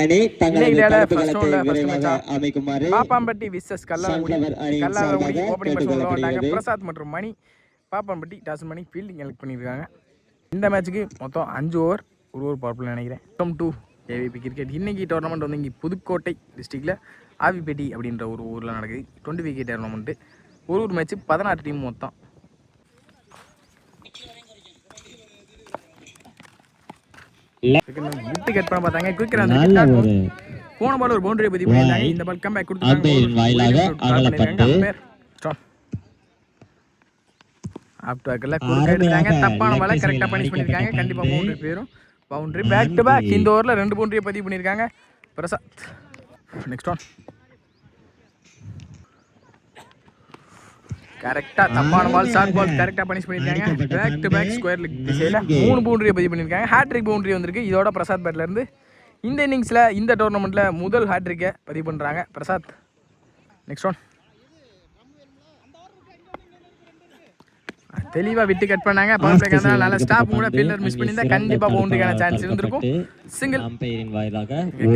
அணி தங்களது தரப்புகளை விரைவாக அமைக்குமாறு Papampatti versus Kallalangudi opening batsman உள்ள வந்தாங்க. பிரசாத் மற்றும் மணி பாப்பாம்பட்டி டாஸ் மணி ஃபீல்டிங் எலக்ட் பண்ணியிருக்காங்க. இந்த மேட்ச்சுக்கு மொத்தம் 5 ஓவர் ஒரு ஓவர் பவர் பிளே நினைக்கிறேன். Welcome to AVP cricket. இன்னைக்கு டோர்னமெண்ட் வந்து இங்கே புதுக்கோட்டை டிஸ்ட்ரிக்டில் ஆவிப்பேட்டி அப்படின்ற ஒரு ஊரில் நடக்குது. 20 விக்கெட் டோர்னமெண்ட்டு. ஒரு மேட்ச்சு 16 டீம் மொத்தம். விட்டு கட் பண்ண பார்த்தாங்க. குயிக்கரா அந்த போன பால் ஒரு பவுண்டரியை பதிவு பண்ணியிருந்தாங்க. இந்த பால் கம்பேக் கொடுத்துருக்காங்க. தப்பான பாலை கரெக்டாக பனிஷ் பண்ணியிருக்காங்க. கண்டிப்பாக பவுண்டரி போயிடும். Boundary back to back. இந்த ஓவரில் 2 பவுண்டரியை பதிவு பண்ணியிருக்காங்க பிரசாத். நெக்ஸ்ட் ஒன் கரெக்டாக தப்பான பால் ஷார்ட் பால் கரெக்டாக பனிஷ் பண்ணியிருக்காங்க. Back to back square leg திசையில் 3 பவுண்டரியை பதிவு பண்ணியிருக்காங்க. ஹேட்ரிக் பவுண்டரி வந்திருக்கு. இதோட பிரசாத் பேட்லேருந்து இந்த இன்னிங்ஸில் இந்த டோர்னமெண்ட்டில் முதல் ஹேட்ரிக்கை பதிவு பண்ணுறாங்க பிரசாத். நெக்ஸ்ட் ஒன் தெளிவாக விட்டு கட் பண்ணாங்க. பவர் பிளேக்கு வந்தால் நல்ல ஸ்டாப் கூட ஃபீல்டர் மிஸ் பண்ணியிருந்தா கண்டிப்பாக பவுண்டரிக்கான சான்ஸ் இருந்திருக்கும். Single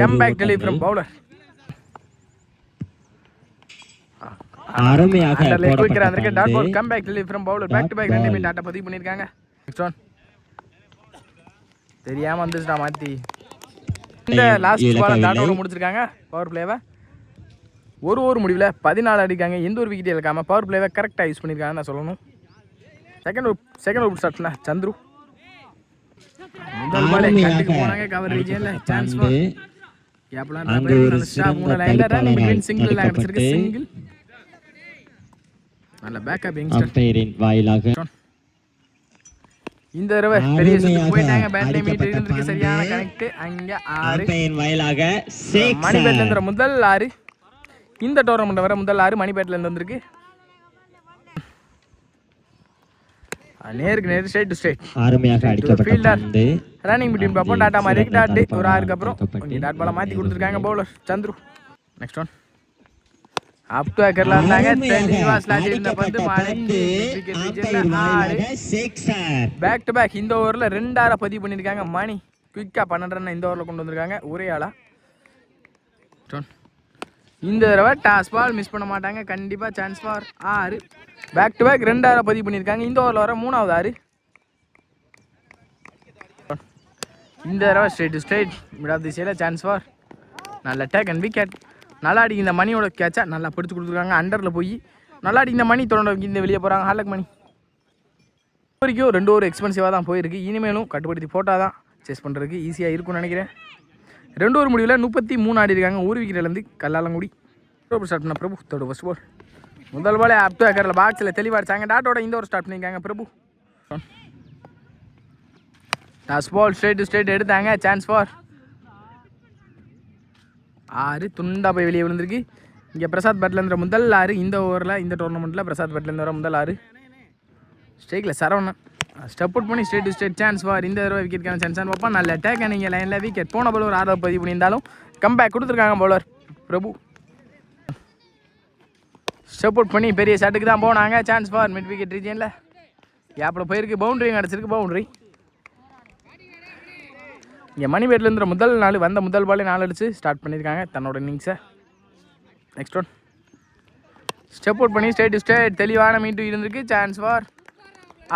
comeback delivery from bowler. தெரியாம வந்துச்சுடா மாத்தி. இந்த லாஸ்ட் பால் டாட் ஓவர் முடிச்சிருக்காங்க பவர் பிளேவை. ஒரு ஓவர் முடிவில் 14 அடிக்காங்க. எந்த ஒரு விக்கெட் இழக்காம பவர் பிளேவை கரெக்டாக யூஸ் பண்ணியிருக்காங்க நான் சொல்லணும். செகண்ட் ஓவர் ஸ்டார்ட்னா சந்துரு முதல் பால் கட்டுக்கு போனாங்க. கவர் ரீஜன்ல சான்ஸ் ஃபார் கேப்லாம் நல்ல ஸ்டாப் மூணு லைன்ல ரன்னிங் பிட்வீன் சிங்கிள் அடிச்சிருக்கு. சிங்கிள் நல்ல பேக்கப் யங்ஸ்டர் வாயிலாக இந்த தடவை பெரிய சுத்து போயிட்டாங்க. பேட்ல மீட் இருந்திருக்கு. சரியான கனெக்ட். அங்க 6 வாயிலாக மணிபேட்ல இருந்து முதல் 6 இந்த டோர்னமெண்ட் வர முதல் 6 மணிபேட்ல இருந்து வந்திருக்கு. நேருக்கு நேர் ஸ்ட்ரைட் டு ஸ்ட்ரைட் அருமையாக அடிக்கப்பட்ட பந்து ரன்னிங் பிட்வீன் பாப்போம். டாடா மாதிரி டாட் ஒரு 6க்கு அப்புறம் இங்க டாட் பால மாத்தி கொடுத்திருக்காங்க bowler Chandru. Next one up to அக்கர்ல வந்தாங்க. தெளிவா ஸ்லாட் இருந்த பந்து மாலைக்கு விக்கெட் ரீஜன்ல 6 பேக் டு பேக். இந்த ஓவர்ல 2 6 பதிவு பண்ணிருக்காங்க. மணி குயிக்கா 12 ரன் இந்த ஓவர்ல கொண்டு வந்திருக்காங்க ஒரே ஆளா. இந்த தடவை டாஸ் பால் மிஸ் பண்ண மாட்டாங்க. கண்டிப்பா chance for 6 back to back 2 6 பதிவு பண்ணியிருக்காங்க. இந்த ஓவரில் வர 3வது 6. இந்த தடவை straight to straight mid off the சைடில் சான்ஸ் ஃபார் நல்ல டேக் அண்ட் விக்கெட். நல்லா அடிக்க இந்த மணியோட கேட்சா நல்லா பிடிச்சி கொடுத்துருக்காங்க. அண்டரில் போய் நல்லா அடிக்க இந்த மணி தொடர்ந்து இந்த வெளியே போகிறாங்க. ஹாலக் மணி வரைக்கும் 2 ஓவர் எக்ஸ்பென்சிவாக தான் போயிருக்கு. இனிமேலும் கட்டுப்படுத்தி போட்டால் தான் சேஸ் பண்ணுறதுக்கு ஈஸியாக இருக்கும்னு நினைக்கிறேன். 2 ஓவர் முடிவில் 33 ஆடி இருக்காங்க. ஒரு விக்கெட்லேருந்து கல்லாலங்குடி. ஸ்டார்ட் பண்ண பிரபு தோட ஃபர்ஸ்ட் பால் முதல் பாலே அப் டு அக்கரில் பாக்ஸில் தெளிவாக அடிச்சாங்க. டாட்டோட இந்த ஒரு ஸ்டார்ட் பண்ணியிருக்காங்க Prabhu. Toss ball straight to straight எடுத்தாங்க. சான்ஸ் ஃபார் 6 துண்டா போய் வெளியே விழுந்திருக்கு. இங்கே பிரசாத் பேட்லேருந்து முதல் 6 இந்த ஓவரில் இந்த டோர்னமெண்ட்டில் பிரசாத் பேட்லேருந்து வர முதல் 6 ஸ்ட்ரைக்கில் சரவணன் ஸ்டெப் அவுட் பண்ணி straight to straight chance for இந்த தடவை விக்கெட்டுக்கான சான்ஸ் பார்ப்போம். நல்ல டேக் நீங்கள் லைனில் விக்கெட் போன பால் ஒரு 6 பதிவு பண்ணியிருந்தாலும் கம்பேக் கொடுத்துருக்காங்க பவுலர் பிரபு. ஸ்டெப் அவுட் பண்ணி பெரிய ஷாட்டுக்கு தான் போனாங்க. சான்ஸ் ஃபார் மிட் விக்கெட் ரீஜனில் கேப்பில் போயிருக்கு. பவுண்டரியும் கிடச்சிருக்கு. பவுண்டரி இங்கே மணிபேட்லேருந்து முதல் 4 வந்த முதல் பாலே 4 அடிச்சு ஸ்டார்ட் பண்ணியிருக்காங்க தன்னோட இன்னிங்ஸை. நெக்ஸ்ட் ஒன் ஸ்டெப் அவுட் பண்ணி ஸ்ட்ரைட் டு ஸ்ட்ரைட் தெளிவான மீட்டு இருந்திருக்கு. Chance for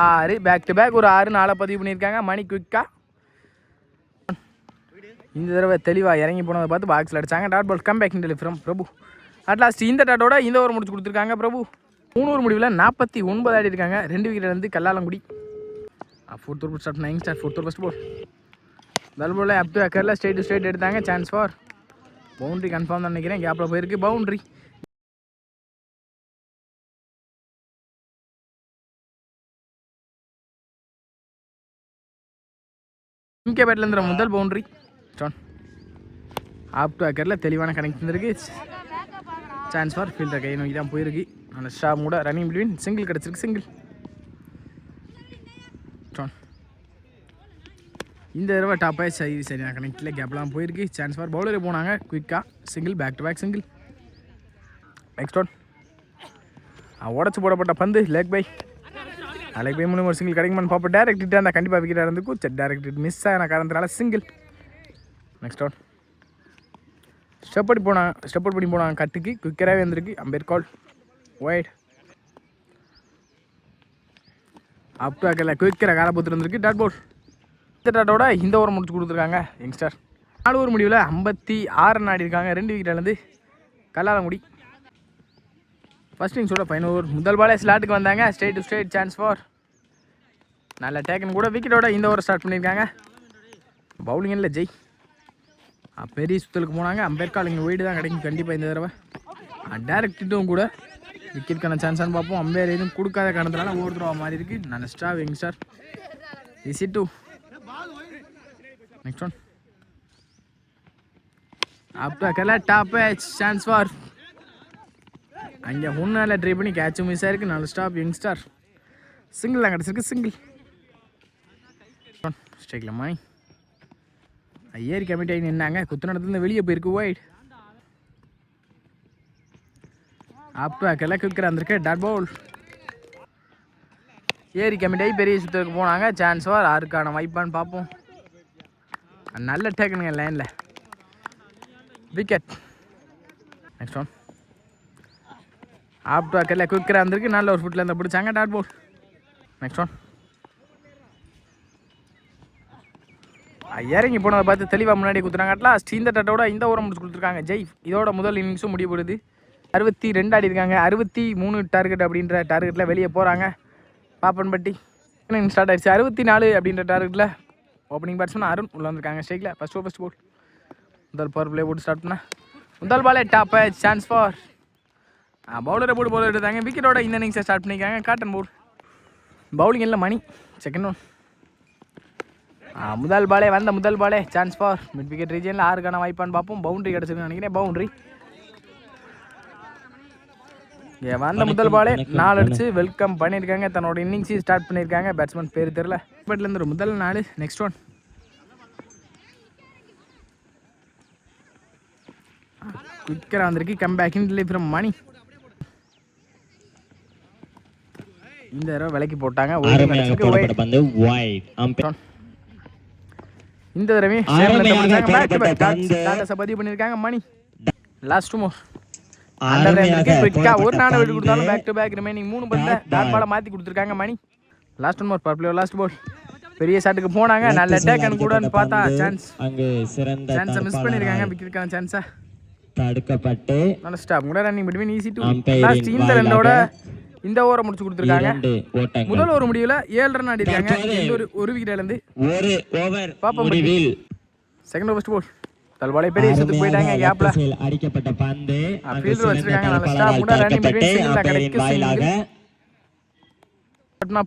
6 back to back ஒரு 6 4 பதிவு பண்ணியிருக்காங்க. மணி குயிக்கா இந்த தடவை தெளிவாக இறங்கி போனதை பார்த்து பாக்ஸில் அடித்தாங்க. Dot ball comeback delivery from Prabhu. At last இந்த டாட்டோட இந்த ஓவர் முடிச்சு கொடுத்துருக்காங்க பிரபு. 3 ஓவர் முடிவில் 49 ஆடி இருக்காங்க. 2 விக்கெட் வந்து Kallalangudi. 4th over start 9 star 4th over first ball முதல் பால் அப் டு அக்கரில் ஸ்ட்ரைட் டு ஸ்ட்ரைட் எடுத்தாங்க. சான்ஸ் ஃபார் பவுண்டரி கன்ஃபார்ம் தான் நினைக்கிறேன். கேப்பில் போயிருக்கு. பவுண்டரி எம்கே பேட்லேருந்து முதல் பவுண்டரி. அப் டு அக்கரில் தெளிவான கனெக்ட் இருந்திருக்கு. சான்ஸ் ஃபார் ஃபீல்டர் கை நோக்கி தான் போயிருக்கு. நல்ல ஸ்டாப் கூட ரன்னிங் பிட்வீன் சிங்கிள் கிடச்சிருக்கு. சிங்கிள் இந்த தடவை டாப்பாக சரியான கனெக்டில் கேப்லாம் போயிருக்கு. சான்ஸ் ஃபார் பவுலரே போனாங்க குயிக்காக. Single back to back single. Next one உடச்சி போடப்பட்ட பந்து லெக் பை லெக் பை மூலம் ஒரு சிங்கிள் கிடைக்குமான்னு பார்ப்போம். டேரக்ட் ஹிட்டாக இருந்தால் கண்டிப்பாக விக்கெட்டாக இருந்துக்கும். டேரக்ட் ஹிட் மிஸ் ஆன காரணத்தினால single. Next one step out பண்ணி போனாங்க கட்டுக்கு குயிக்கராகவே வந்திருக்கு. Umpire call wide up to அக்கல குயிக்கராக காலை போட்டு இருந்திருக்கு. Dot ball. இந்த டாட்டோட இந்த ஓவர் முடிச்சு கொடுத்துருக்காங்க யங்ஸ்டர். 4 ஓவர் முடிவில் 56 ரன் ஆடிருக்காங்க. 2 விக்கெட்லேருந்து கல்லாலங்குடி. ஃபர்ஸ்ட் இன்னிங்ஸோட ஃபைனல் ஓவர். முதல் பாலே ஸ்லாட்டுக்கு வந்தாங்க. Straight to straight chance for நல்ல டேக்கன் கூட விக்கெட்டோட இந்த ஓவர் ஸ்டார்ட் பண்ணியிருக்காங்க. பவுலிங்கில் ஜெய் பெரிய சுத்தலுக்கு போனாங்க. அம்பேர் கால் இங்கே ஒயிடு தான் கிடைக்கும் கண்டிப்பாக இந்த தடவை. டேரக்டும் கூட விக்கெட்டுக்கான சான்ஸான்னு பார்ப்போம். அம்பேர் எதுவும் கொடுக்காத காரணத்தினால ஓவர் த்ரோ மாதிரி இருக்குது. நல்ல ஸ்டார் யங்ஸ்டர். இசி டூ நெக்ஸ்ட் ஒன் அப் டு அக்கல டாப் சான்ஸ் ஃபார் அங்கே ஒன்றால் ட்ரை பண்ணி கேட்சும் மிஸ் ஆயிருக்கு. நல்ல ஸ்டாப் யங்ஸ்டர். சிங்கிள் தான் கிடச்சிருக்கு. சிங்கிள் ஸ்ட்ரைக்கில் மாய் ஏறி கமிட் ஆகி நின்னாங்க. குத்து நடத்துல வெளியே போயிருக்கு ஒயிட். அப் டு அக்கல குவிக்கர் வந்திருக்கு. Dot ball. ஏறி கமிட் ஆகி பெரிய சுத்தருக்கு போனாங்க. சான்ஸ் ஃபார் ஆறுக்கான வாய்ப்பான்னு பார்ப்போம். நல்ல டேக்கனுங்க லைனில் wicket. Next one up to அக்கல குவிக்கராக வந்திருக்கு. நல்ல ஒரு ஃபுட்டில் இருந்தால் பிடிச்சாங்க. Dot ball. நெக்ஸ்ட் ஒன் இறங்கி போனதை பார்த்து தெளிவாக முன்னாடி குத்துறாங்க. அட்லாஸ்ட் இந்த டட்டோட இந்த ஓவரை முடிச்சு கொடுத்துருக்காங்க ஜெய். இதோட முதல் இன்னிங்ஸும் முடிவுபடுது. 62 ஆடி இருக்காங்க. 63 டார்கெட் அப்படின்ற டார்கெட்டில் வெளியே போகிறாங்க. பாப்பன்பட்டி இன்னிங் ஸ்டார்ட் ஆயிடுச்சு. 64 அப்படின்ற டார்கெட்டில் ஓப்பனிங் பேட்ஸ்மேன் அருண் உள்ள வந்திருக்காங்க ஸ்ட்ரைக்கில். ஃபர்ஸ்ட் பால் முதல் பவர் பிளே போட்டு ஸ்டார்ட் பண்ண முதல் பாலே டாப் சான்ஸ் ஃபார் பவுலரை போட்டு பவுலர் எடுத்தாங்க. விக்கெட்டோட இந்த இன்னிங்ஸை ஸ்டார்ட் பண்ணியிருக்காங்க. காட்டன் போல் பவுலிங் இல்லை மணி. செகண்ட் ஒன் முதல் பாலே சான்ஸ் ஃபார் மிட் விக்கெட் ரீஜனில் ஆறுக்கான வாய்ப்பான்னு பார்ப்போம். பவுண்டரி கிடச்சிருக்குன்னு நினைக்கிறேன். பவுண்டரி வந்த முதல் பாலே 4 அடிச்சு வெல்கம் பண்ணியிருக்காங்க. தன்னோட இன்னிங்ஸையும் ஸ்டார்ட் பண்ணியிருக்காங்க. பேட்ஸ்மேன் பேர் தெரில. பட்லேருந்து ஒரு முதல் 4. நெக்ஸ்ட் ஒன் குயிக்கராக வந்திருக்கு. Come back in delay from Mani. இந்த தடவை விலைக்கு போட்டாங்க. இந்த தடவை பதிவு பண்ணியிருக்காங்க மணி. லாஸ்ட் மோர் ஒரு நாள் விட்டு கொடுத்தாலும் பேக் டு பேக் ரிமைனிங் 3 பந்த டாட் பாலை மாற்றி கொடுத்துருக்காங்க Mani. Last one more power play last ball. பெரிய ஷாட்டுக்கு போனாங்க. நல்ல டேக்கன் கூட பார்த்தா சான்ஸை மிஸ் பண்ணியிருக்காங்க. விக்கெட்டுக்கான சான்ஸை தடுக்கப்பட்டு நல்ல ஸ்டாப் கூட running between easy two. Last இந்த ரன்னோட இந்த ஓவரை முடிச்சு கொடுத்துருக்காங்க. முதல் ஓவர் முடிவில் 7 ரன் ஆடிருக்காங்க. ஒரு விக்கெட் இழந்து பாப்போம். செகண்ட் ஓவர் போல் தல்வாலை பெரிய சுத்துக்கு போயிட்டாங்க. கேப்ல அடிக்கப்பட்ட பந்து ஃபீல்டர் வச்சிருக்காங்க. நல்ல ஸ்டாப் கூட ரன்னிங் பிட்வீன் சிங்கிள் கிடைக்கும்.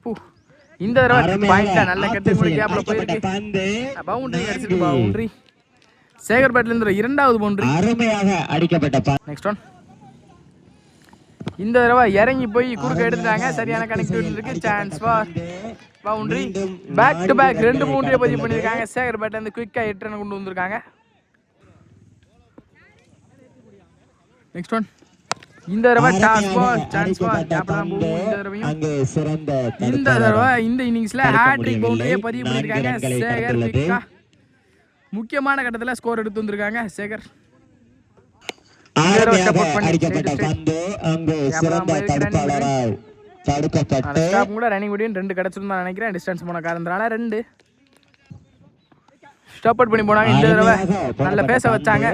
பூ இந்த தடவை பாயிண்ட்ல நல்ல கட்டு கூட கேப்ல போயிருக்கு. பவுண்டரி அடிச்சிருக்கு. பவுண்டரி சேகர் பேட்ல இருந்து இரண்டாவது பவுண்டரி அருமையாக அடிக்கப்பட்ட. நெக்ஸ்ட் ஒன் இந்த தடவை இறங்கி போய் குறுக்க எடுத்துட்டாங்க. சரியான கனெக்டிவிட்டி இருக்கு. Chance for boundary. Back to back 2 பவுண்டரியை பதிவு பண்ணியிருக்காங்க. சேகர் பேட்ல இருந்து குயிக்கா 8 ரன் கொண்டு வந்திருக்காங்க. நெக்ஸ்ட் ஒன் இந்த தடவை toss ball chance for captain பூ. இந்த தடவை இந்த இன்னிங்ஸ்ல ஹேட்ரிக் பவுண்டரியை பதிவு பண்ணியிருக்காங்க. சேகர் குயிக்கா முக்கியமான கட்டத்தில் ஸ்கோர் எடுத்து வந்திருக்காங்க. சேகர் கூட ரன்னிங் முடியும் 2 கிடைச்சிருந்தா நினைக்கிறேன். டிஸ்டன்ஸ் போன காரணத்தினால 2 ஸ்டாப் அவுட் பண்ணி போனாங்க. இந்த தடவை நல்ல பேச வச்சாங்க.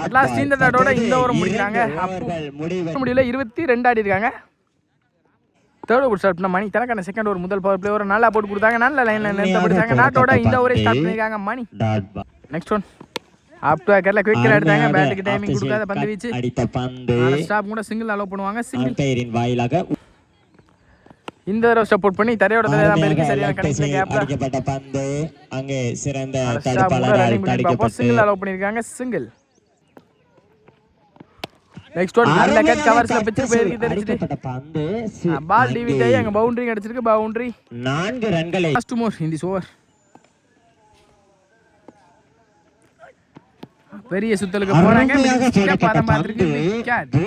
அட்லாஸ்ட் இந்த தடவோட இந்த ஓவர் முடிக்கிறாங்க. முடியல 22 ஆடி இருக்காங்க. தேர்ட் ஓவர் ஸ்டார்ட் பண்ண மணி தனக்கான செகண்ட் ஓவர் முதல் பவர் பிளே ஓவர் நல்லா போட்டு கொடுத்தாங்க. நல்ல லைன்ல நிறுத்தப்பட்டாங்க. நாட்டோட இந்த ஓவரை ஸ்டார்ட் பண்ணிருக்காங்க மணி. நெக்ஸ்ட் ஒன் அப் டு அக்கர்ல குயிக்கரா எடுத்தாங்க. பேட்டுக்கு டைமிங் கொடுக்காத பந்து வீச்சு அடித்த பந்து ஸ்டாப் கூட சிங்கிள் அலோ பண்ணுவாங்க. சிங்கிள் டயரின் வாயிலாக இந்த தடவை சப்போர்ட் பண்ணி தரையோட தரையா தான் இருக்கு. சரியான கனெக்ஷன் கேப்ல அடிக்கப்பட்ட பந்து அங்கே சிறந்த தடுப்பாளரால் தடுக்கப்பட்டு சிங்கிள் அலோ பண்ணிருக்காங்க. சிங்கிள். நெக்ஸ்ட் ஒன் நல்ல கட் கவர்ஸ்ல பிச்சு போயிருக்கு. தெரிஞ்சிட்டு பந்து பால் டிவிட் ஆகி அங்க பவுண்டரி அடிச்சிருக்கு. பவுண்டரி 4 ரன்களை last more in this over. பெரிய சுத்தலுக்கு போறாங்க. பாதம் பார்த்திருக்கு. விக்கெட்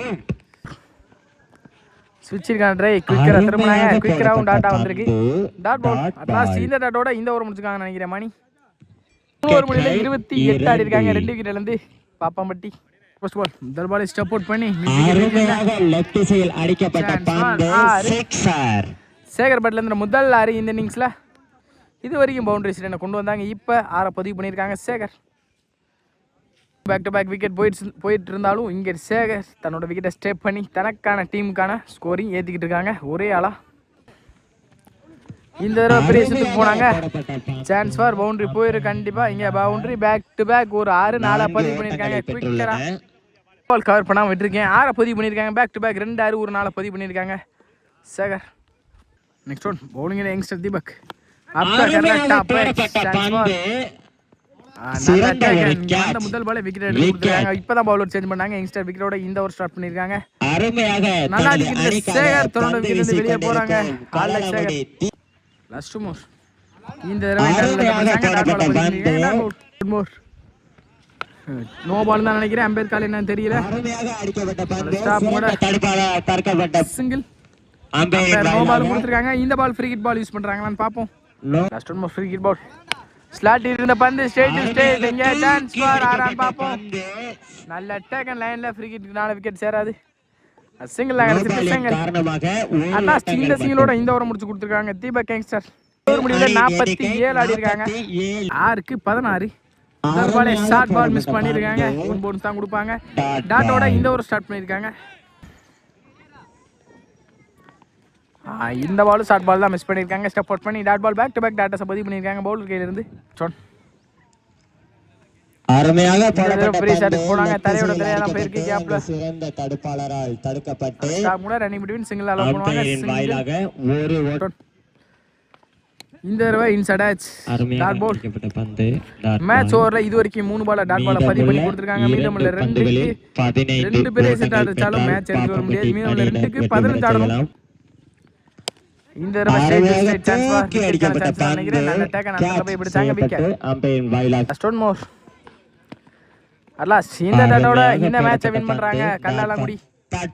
ஸ்விட்சிருக்கான ட்ரை குயிக்கரா திரும்பினாங்க. குயிக்கராவும் டாட்டா வந்திருக்கு. Dot ball. அட்லாஸ்ட் இந்த டாட்டோட இந்த ஓவர் முடிச்சுக்காங்க நினைக்கிறேன் மணி. ஓவர் முடியல 28 ஆடி இருக்காங்க. 2 விக்கெட் இழந்து பாப்பாம்பட்டி. ஃபர்ஸ்ட் பால் முதல் பால் ஸ்டெப் அவுட் பண்ணி அருமையாக லெஃப்ட் திசையில் அடிக்கப்பட்ட பந்து சிக்ஸர். சேகர் பட்ல இருந்து முதல் 6 இந்த இன்னிங்ஸில் இது வரைக்கும் பவுண்டரிஸ் என்ன கொண்டு வந்தாங்க. இப்போ 6 பதிவு பண்ணியிருக்காங்க Sekar. Back to back wicket போயிட்டு இருந்தாலும் இங்கே சேகர் தன்னோட விக்கெட்டை ஸ்டேப் பண்ணி தனக்கான டீமுக்கான ஸ்கோரிங் ஏற்றிக்கிட்டு இருக்காங்க ஒரே ஆளா. இந்த தடவை பெரிய சுற்றுக்கு போனாங்க. சான்ஸ் ஃபார் பவுண்டரி போயிருக்கு கண்டிப்பாக. இங்கே பவுண்டரி பேக் டு பேக் ஒரு 6-4 பதிவு பண்ணியிருக்காங்க. குயிக்கராக பால் கவர் பண்ணாமல் விட்டுருக்கேன். 6 பதிவு பண்ணியிருக்காங்க. பேக் டு பேக் 2 6 ஒரு 4 பதிவு பண்ணியிருக்காங்க சேகர். நெக்ஸ்ட் ஒன் பவுலிங்கில் யங்ஸ்டர் தீபக். முதல் பால் விக்கெட் எடுத்துருக்காங்க. இப்பதான் பவுலர் சேஞ்ச் பண்ணாங்க. யங்ஸ்டர் விக்கெட்டோட இந்த ஓவர் ஸ்டார்ட் பண்ணிருக்காங்க. நல்லா அடிக்கிற சேகர் தொடர்ந்து விக்கெட் இருந்து வெளியே போறாங்க. லாஸ்ட் மோர் இந்த நோ பால் தான் நினைக்கிறேன். அம்பேர் கால் என்னன்னு தெரியல. சிங்கிள் நோ பால் கொடுத்துருக்காங்க. இந்த ball free hit ball use பண்றாங்களான்னு பார்ப்போம். Last one free hit ball. Slot இருந்த பந்து ஸ்ட்ரைட் டு ஸ்ட்ரைட். இங்க சான்ஸ் ஃபார் ஆரான் பாப்போம். நல்ல அட்டாக் அண்ட் லைன்ல ஃப்ரீ ஹிட்னால விக்கெட் சேராது. சிங்கிள் அடிச்சிட்டு சிங்கிள். அண்ணா இந்த சிங்கிளோட இந்த ஓவர் முடிச்சு கொடுத்துருக்காங்க தீபக் யங்ஸ்டர். ஒரு முடிவுல 47 ஆடி இருக்காங்க. 6க்கு 16. இந்த பால் ஷார்ட் பால் மிஸ் பண்ணிருக்காங்க. ஒன் போனஸ் தான் கொடுப்பாங்க. டாட்டோட இந்த ஓவர் ஸ்டார்ட் பண்ணிருக்காங்க. இந்த பால் ஷார்ட் பால் தான் மிஸ் பண்ணியிருக்காங்க. ஸ்டெப் அவுட் பண்ணி dot ball back to back டாட்டா பதிவு பண்ணியிருக்காங்க பவுலர் கையில இருந்து. அருமையாக போனாங்க. தரையோட தரையெல்லாம் போயிருக்கு. கேப்ல சிறந்த தடுப்பாளரால் தடுக்கப்பட்டு ஸ்டாப் கூட ரன்னிங் பிட்வீன் சிங்கிள் அலோ பண்ணுவாங்க. இந்த தடவை இன்சைட் ஆச் டாட் பால். மேட்ச் ஓவர்ல இது வரைக்கும் 3 பால் டாட் பால் பதிவு பண்ணி கொடுத்திருக்காங்க. மீதம் உள்ள 2 பேரே செட் அடிச்சாலும் மேட்ச் எடுத்து வர முடியாது. மீதம் உள்ள 2க்கு 15 ஆடணும். இந்த தடவை ஸ்ட்ரைட் சான்ஸ் வா அடிக்கப்பட்ட பந்து நல்ல அட்டாக் நல்ல போய் பிடிச்சாங்க விக்கெட். அம்பையர் வைலாக் லாஸ்ட் ஒன் மோர். அல்லாஸ் இந்த டாட்டோட இந்த மேட்சை வின் பண்றாங்க கல்லாலங்குடி.